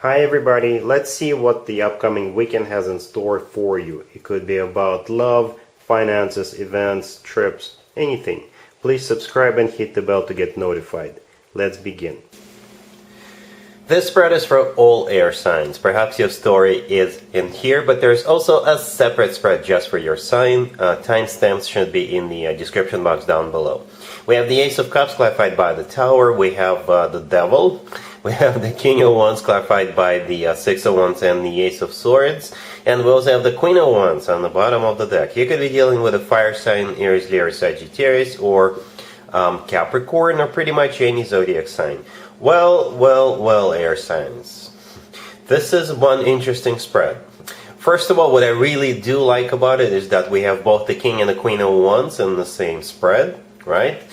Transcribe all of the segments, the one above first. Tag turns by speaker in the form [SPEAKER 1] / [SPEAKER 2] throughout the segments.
[SPEAKER 1] Hi everybody, let's see what the upcoming weekend has in store for you. It could be about love, finances, events, trips, anything. Please subscribe and hit the bell to get notified. Let's begin. This spread is for all air signs. Perhaps your story is in here, but there's also a separate spread just for your sign. Timestamps should be in the description box down below. We have the Ace of Cups clarified by the Tower. We have the Devil. We have the King of Wands clarified by the Six of Wands and the Ace of Swords. And we also have the Queen of Wands on the bottom of the deck. You could be dealing with a fire sign, Aries, Leo, Sagittarius, or Capricorn, or pretty much any zodiac sign. Well, air signs. This is one interesting spread. First of all, what I really do like about it is that we have both the King and the Queen of Wands in the same spread, right?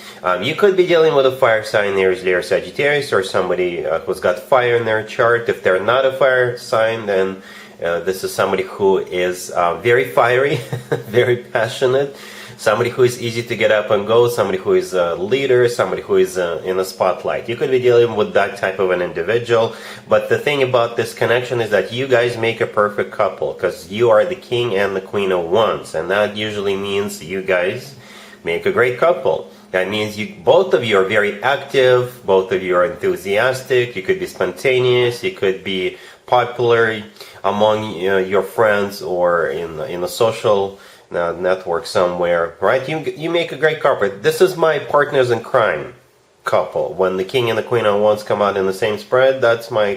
[SPEAKER 1] You could be dealing with a fire sign, Aries, Leo, Sagittarius, or somebody who's got fire in their chart. If they're not a fire sign, then this is somebody who is very fiery, very passionate, somebody who is easy to get up and go, somebody who is a leader, somebody who is in the spotlight. You could be dealing with that type of an individual, but the thing about this connection is that you guys make a perfect couple, because you are the King and the Queen of Wands, and that usually means you guys make a great couple. That means both of you are very active, both of you are enthusiastic, you could be spontaneous, you could be popular among your friends or in a social network somewhere, right? You make a great couple. This is my partners in crime couple. When the King and the Queen of Wands come out in the same spread, that's my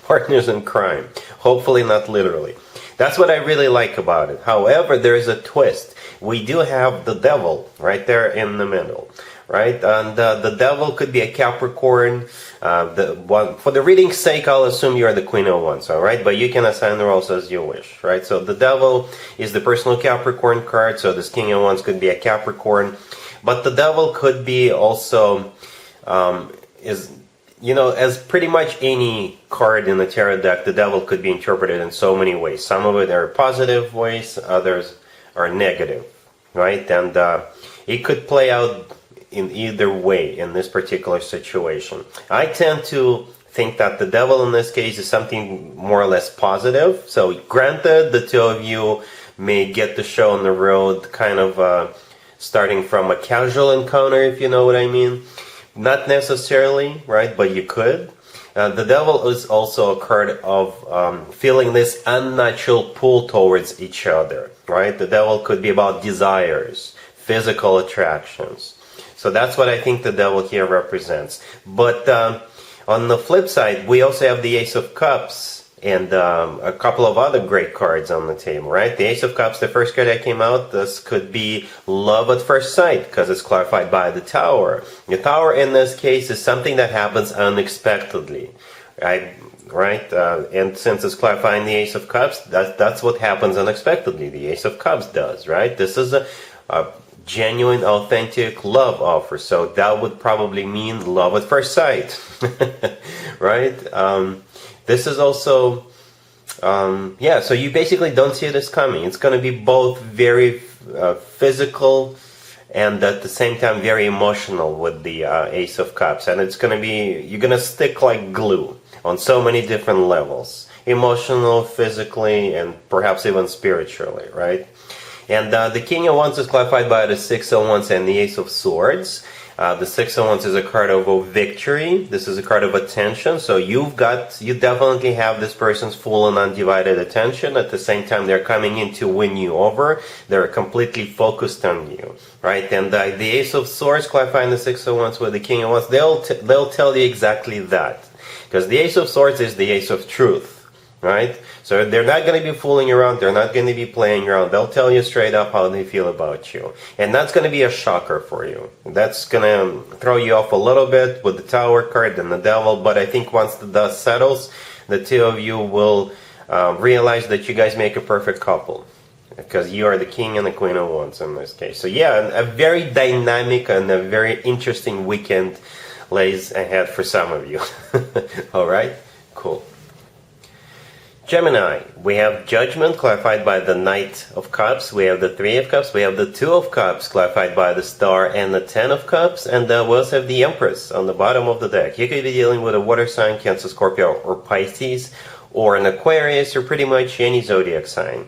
[SPEAKER 1] partners in crime. Hopefully not literally. That's what I really like about it. However, there is a twist. We do have the Devil right there in the middle, right? And the Devil could be a Capricorn. For the reading's sake, I'll assume you're the Queen of Wands, all right? But you can assign the roles as you wish, right? So the Devil is the personal Capricorn card, so this King of Wands could be a Capricorn. But the Devil could be also, as pretty much any card in the tarot deck, the Devil could be interpreted in so many ways. Some of it are positive ways, others are negative, right? And it could play out in either way in this particular situation. I tend to think that the Devil in this case is something more or less positive. So granted, the two of you may get the show on the road kind of starting from a casual encounter, if you know what I mean. Not necessarily, right? But you could. The Devil is also a card of feeling this unnatural pull towards each other, right? The Devil could be about desires, physical attractions. So that's what I think the Devil here represents. But on the flip side, we also have the Ace of Cups and a couple of other great cards on the table, right? The Ace of Cups, the first card that came out, this could be love at first sight, because it's clarified by the Tower. The Tower in this case is something that happens unexpectedly, right? And since it's clarifying the Ace of Cups, that's what happens unexpectedly. The Ace of Cups does, right? This is a genuine, authentic love offer, so that would probably mean love at first sight, right? This is also, so you basically don't see this coming. It's going to be both very physical and at the same time very emotional with the Ace of Cups. And it's going to be, you're going to stick like glue on so many different levels. Emotional, physically, and perhaps even spiritually, right? And the King of Wands is clarified by the Six of Wands and the Ace of Swords. The Six of Wands is a card of victory. This is a card of attention. So you definitely have this person's full and undivided attention. At the same time, they're coming in to win you over. They're completely focused on you, right? And the Ace of Swords clarifying the Six of Wands with the King of Wands, they'll tell you exactly that. Because the Ace of Swords is the Ace of Truth, right? So they're not going to be fooling around. They're not going to be playing around. They'll tell you straight up how they feel about you. And that's going to be a shocker for you. That's going to throw you off a little bit with the Tower card and the Devil. But I think once the dust settles, the two of you will realize that you guys make a perfect couple. Because you are the King and the Queen of Wands in this case. So yeah, a very dynamic and a very interesting weekend lays ahead for some of you. All right? Cool. Gemini, we have Judgment clarified by the Knight of Cups, we have the Three of Cups, we have the Two of Cups clarified by the Star and the Ten of Cups, and we also have the Empress on the bottom of the deck. You could be dealing with a water sign, Cancer, Scorpio, or Pisces, or an Aquarius, or pretty much any zodiac sign.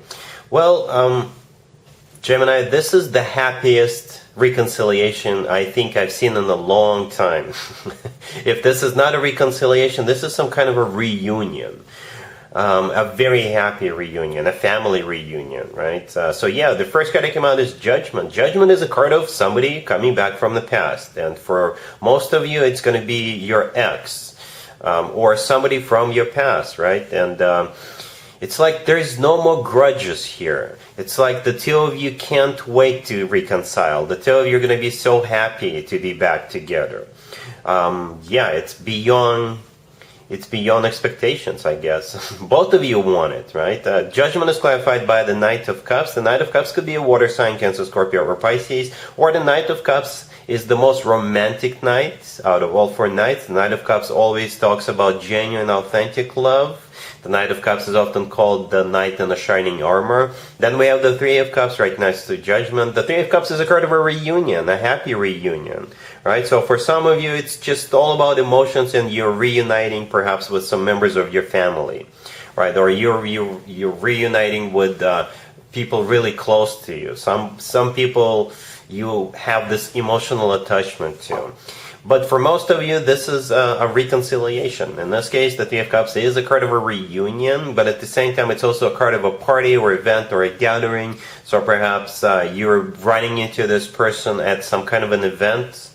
[SPEAKER 1] Well, Gemini, this is the happiest reconciliation I think I've seen in a long time. If this is not a reconciliation, this is some kind of a reunion. A very happy reunion, a family reunion, right? So yeah, the first card that came out is Judgment. Judgment is a card of somebody coming back from the past. And for most of you, it's going to be your ex or somebody from your past, right? And it's like there's no more grudges here. It's like the two of you can't wait to reconcile. The two of you are going to be so happy to be back together. Yeah, it's beyond expectations, I guess. Both of you want it, right? Judgment is clarified by the Knight of Cups. The Knight of Cups could be a water sign, Cancer, Scorpio, or Pisces. Or the Knight of Cups is the most romantic knight out of all four knights. The Knight of Cups always talks about genuine, authentic love. The Knight of Cups is often called the Knight in the Shining Armor. Then we have the Three of Cups right next to Judgment. The Three of Cups is a card of a reunion, a happy reunion, right? So for some of you, it's just all about emotions and you're reuniting perhaps with some members of your family, right? Or you're reuniting with people really close to you. Some people you have this emotional attachment to. But for most of you, this is a reconciliation. In this case, the Three of Cups is a card of a reunion, but at the same time, it's also a card of a party or event or a gathering. So perhaps you're running into this person at some kind of an event,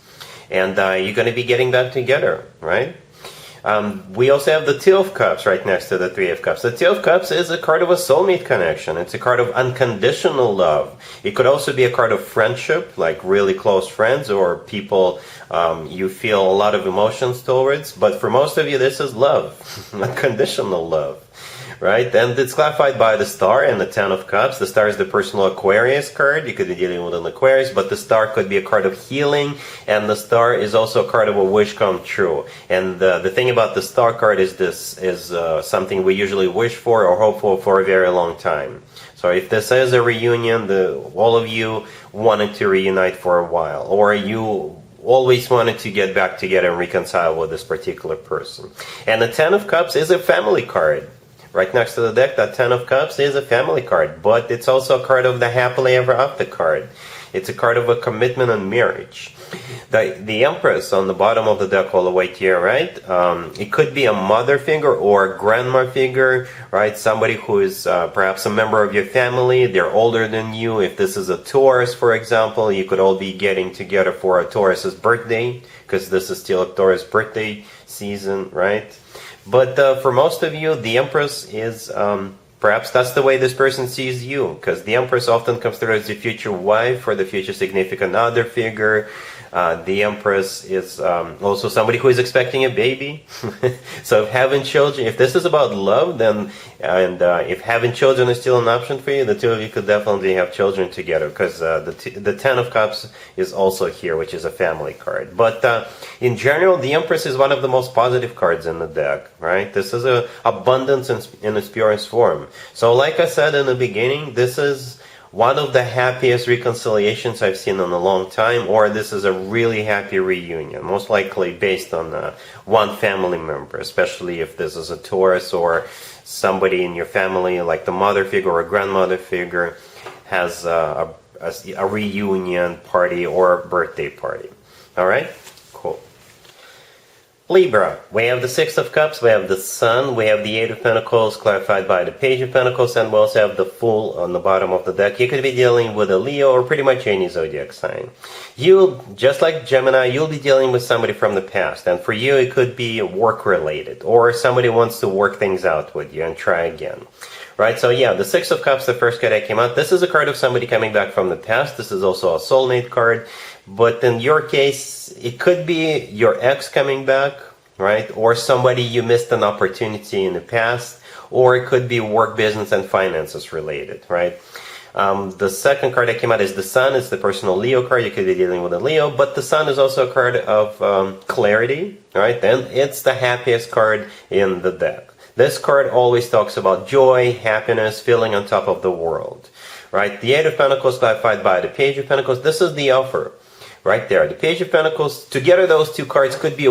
[SPEAKER 1] and you're going to be getting back together, right? We also have the Two of Cups right next to the Three of Cups. The Two of Cups is a card of a soulmate connection. It's a card of unconditional love. It could also be a card of friendship, like really close friends or people you feel a lot of emotions towards. But for most of you, this is love, unconditional love, right? And it's clarified by the Star and the Ten of Cups. The Star is the personal Aquarius card. You could be dealing with an Aquarius, but the Star could be a card of healing, and the Star is also a card of a wish come true. And the thing about the Star card is this is something we usually wish for or hope for a very long time. So if this is a reunion, all of you wanted to reunite for a while, or you always wanted to get back together and reconcile with this particular person. And the Ten of Cups is a family card. Right next to the deck, that Ten of Cups is a family card, but it's also a card of the happily ever after card. It's a card of a commitment and marriage. The Empress on the bottom of the deck all the way here, right? It could be a mother figure or a grandma figure, right? Somebody who is perhaps a member of your family. They're older than you. If this is a Taurus, for example, you could all be getting together for a Taurus's birthday, because this is still a Taurus birthday season, right? But for most of you, the Empress is, perhaps that's the way this person sees you, because the Empress often comes through as the future wife or the future significant other figure. The Empress is also somebody who is expecting a baby. So if having children, if this is about love, then, and if having children is still an option for you, the two of you could definitely have children together, because the Ten of Cups is also here, which is a family card. But in general, the Empress is one of the most positive cards in the deck, right? This is abundance in its purest form. So like I said in the beginning, this is one of the happiest reconciliations I've seen in a long time, or this is a really happy reunion, most likely based on one family member, especially if this is a Taurus or somebody in your family, like the mother figure or grandmother figure, has a reunion party or birthday party. All right? Cool. Libra, we have the Six of Cups, we have the Sun, we have the Eight of Pentacles clarified by the Page of Pentacles, and we also have the Fool on the bottom of the deck. You could be dealing with a Leo or pretty much any zodiac sign. You, just like Gemini, you'll be dealing with somebody from the past, and for you it could be work-related, or somebody wants to work things out with you and try again. Right, so yeah, the Six of Cups, the first card that came out, this is a card of somebody coming back from the past. This is also a soulmate card. But in your case, it could be your ex coming back, right? Or somebody you missed an opportunity in the past. Or it could be work, business, and finances related, right? The second card that came out is the Sun. It's the personal Leo card. You could be dealing with a Leo. But the Sun is also a card of clarity, right? And it's the happiest card in the deck. This card always talks about joy, happiness, feeling on top of the world, right? The Eight of Pentacles clarified by the Page of Pentacles. This is the offer right there. The Page of Pentacles, together those two cards could be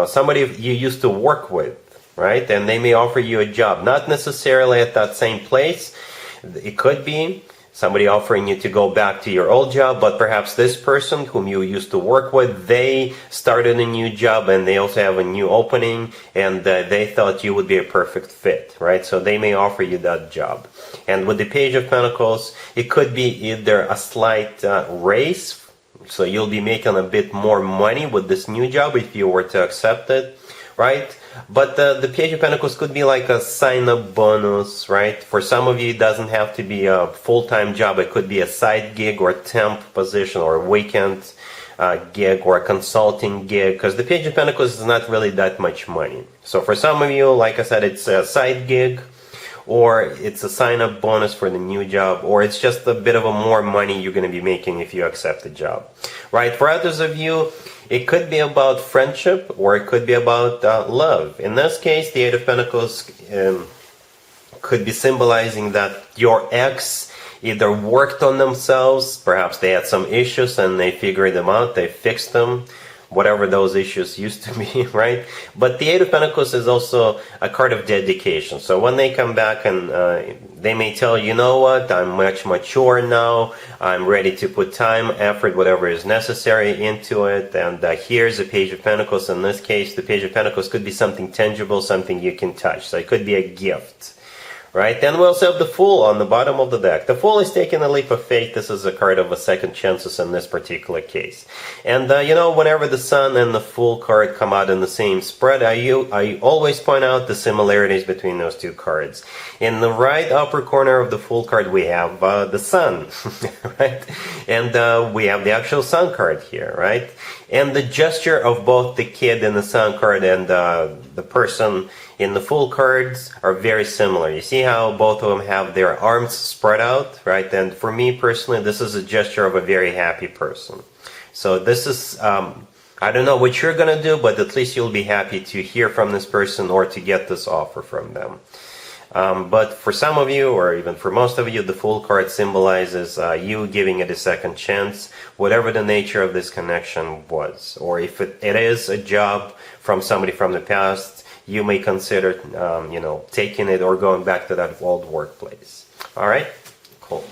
[SPEAKER 1] somebody you used to work with, right? And they may offer you a job, not necessarily at that same place. It could be somebody offering you to go back to your old job, but perhaps this person whom you used to work with, they started a new job and they also have a new opening, and they thought you would be a perfect fit, right? So they may offer you that job. And with the Page of Pentacles, it could be either a slight raise, so you'll be making a bit more money with this new job if you were to accept it, right? But the Page of Pentacles could be like a sign-up bonus, right? For some of you, it doesn't have to be a full-time job. It could be a side gig or temp position or a weekend gig or a consulting gig, because the Page of Pentacles is not really that much money. So for some of you, like I said, it's a side gig, or it's a sign-up bonus for the new job, or it's just a bit of a more money you're going to be making if you accept the job, right? For others of you, it could be about friendship, or it could be about love. In this case, the Eight of Pentacles could be symbolizing that your ex either worked on themselves, perhaps they had some issues and they figured them out, they fixed them, whatever those issues used to be, right? But the Eight of Pentacles is also a card of dedication. So when they come back and they may tell you, you know what, I'm much mature now, I'm ready to put time, effort, whatever is necessary into it, and here's a Page of Pentacles. In this case, the Page of Pentacles could be something tangible, something you can touch. So it could be a gift, right? Then we also have the Fool on the bottom of the deck. The Fool is taking a leap of faith. This is a card of a second chances in this particular case. And you know, whenever the Sun and the Fool card come out in the same spread, I always point out the similarities between those two cards. In the right upper corner of the Fool card, we have the Sun, right? And we have the actual Sun card here, right? And the gesture of both the kid in the Sun card and the person in the Fool cards are very similar. You see how both of them have their arms spread out, right? And for me personally, this is a gesture of a very happy person. So this is, I don't know what you're going to do, but at least you'll be happy to hear from this person or to get this offer from them. But for some of you, or even for most of you, the Fool card symbolizes you giving it a second chance, whatever the nature of this connection was. Or if it is a job from somebody from the past, you may consider, you know, taking it or going back to that old workplace. All right? Cool.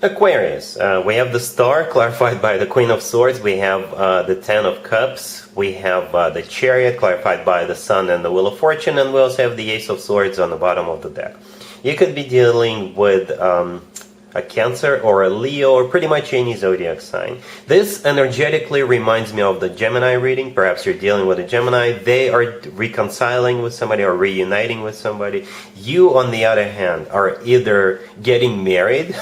[SPEAKER 1] Aquarius. We have the Star, clarified by the Queen of Swords. We have the Ten of Cups. We have the Chariot, clarified by the Sun and the Wheel of Fortune. And we also have the Ace of Swords on the bottom of the deck. You could be dealing with a Cancer or a Leo or pretty much any zodiac sign. This energetically reminds me of the Gemini reading. Perhaps you're dealing with a Gemini. They are reconciling with somebody or reuniting with somebody. You, on the other hand, are either getting married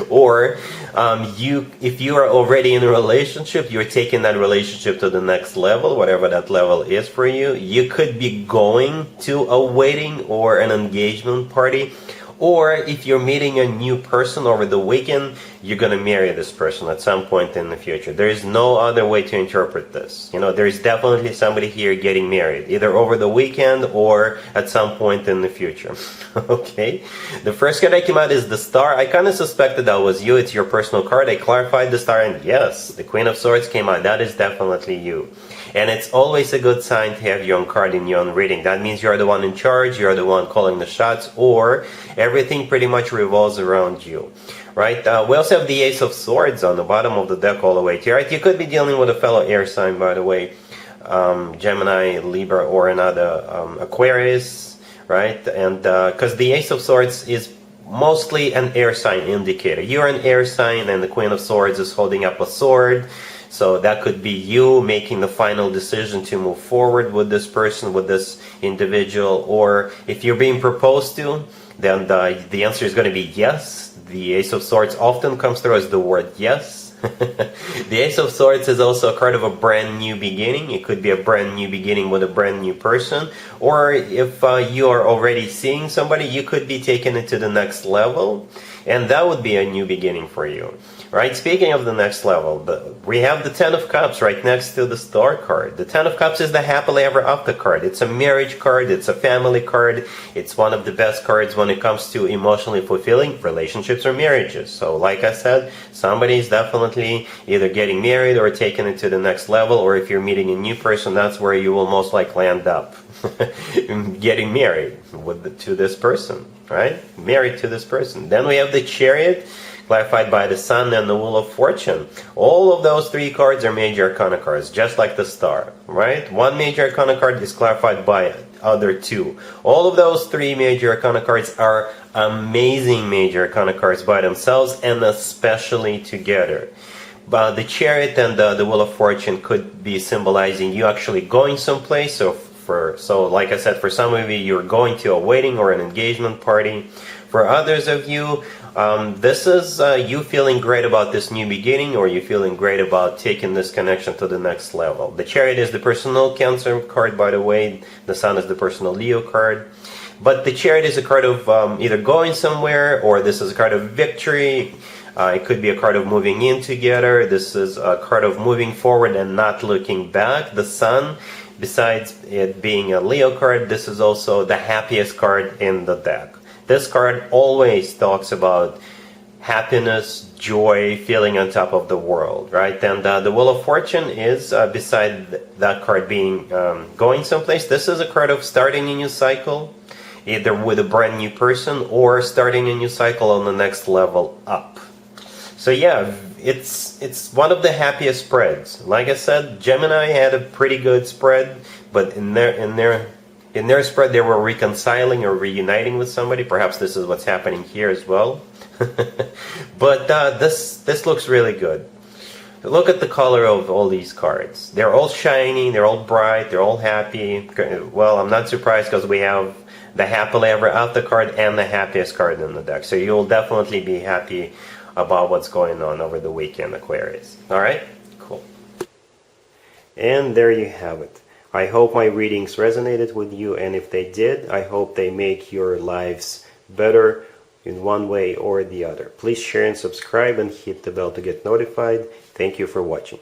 [SPEAKER 1] or if you are already in a relationship, you're taking that relationship to the next level, whatever that level is for you. You could be going to a wedding or an engagement party. Or if you're meeting a new person over the weekend, you're going to marry this person at some point in the future. There is no other way to interpret this. You know, there is definitely somebody here getting married, either over the weekend or at some point in the future. Okay? The first card that came out is the Star. I kind of suspected that was you. It's your personal card. I clarified the Star, and yes, the Queen of Swords came out. That is definitely you. And it's always a good sign to have your own card in your own reading. That means you're the one in charge, you're the one calling the shots, or everything pretty much revolves around you, right? We also have the Ace of Swords on the bottom of the deck all the way to your right. You could be dealing with a fellow air sign, by the way, Gemini, Libra, or another Aquarius, right? And because the Ace of Swords is mostly an air sign indicator. You're an air sign, and the Queen of Swords is holding up a sword. So that could be you making the final decision to move forward with this person, with this individual. Or if you're being proposed to, then the answer is going to be yes. The Ace of Swords often comes through as the word yes. The Ace of Swords is also a card of a brand new beginning. It could be a brand new beginning with a brand new person. Or if you are already seeing somebody, you could be taking it to the next level. And that would be a new beginning for you. Right, speaking of the next level, we have the Ten of Cups right next to the Star card. The Ten of Cups is the happily ever after card. It's a marriage card, it's a family card, it's one of the best cards when it comes to emotionally fulfilling relationships or marriages. So like I said, somebody is definitely either getting married or taking it to the next level, or if you're meeting a new person, that's where you will most likely end up. Getting married to this person, right? Married to this person. Then we have the Chariot, clarified by the Sun and the Wheel of Fortune. All of those three cards are major arcana cards, just like the Star, right? One major arcana card is clarified by other two. All of those three major arcana cards are amazing major arcana cards by themselves and especially together. But the Chariot and the Wheel of Fortune could be symbolizing you actually going someplace. So like I said, for some of you, you're going to a wedding or an engagement party. For others of you, this is you feeling great about this new beginning, or you feeling great about taking this connection to the next level. The Chariot is the personal Cancer card, by the way. The Sun is the personal Leo card. But the Chariot is a card of either going somewhere, or this is a card of victory. It could be a card of moving in together. This is a card of moving forward and not looking back. The Sun, besides it being a Leo card, this is also the happiest card in the deck. This card always talks about happiness, joy, feeling on top of the world, right? And the Wheel of Fortune is, beside that card being going someplace, this is a card of starting a new cycle, either with a brand new person or starting a new cycle on the next level up. So yeah, it's one of the happiest spreads. Like I said, Gemini had a pretty good spread, but in their spread, they were reconciling or reuniting with somebody. Perhaps this is what's happening here as well. But this looks really good. Look at the color of all these cards. They're all shiny, they're all bright, they're all happy. Well, I'm not surprised because we have the happily ever after card and the happiest card in the deck. So you'll definitely be happy about what's going on over the weekend, Aquarius. Alright? Cool. And there you have it. I hope my readings resonated with you, and if they did, I hope they make your lives better in one way or the other. Please share and subscribe and hit the bell to get notified. Thank you for watching.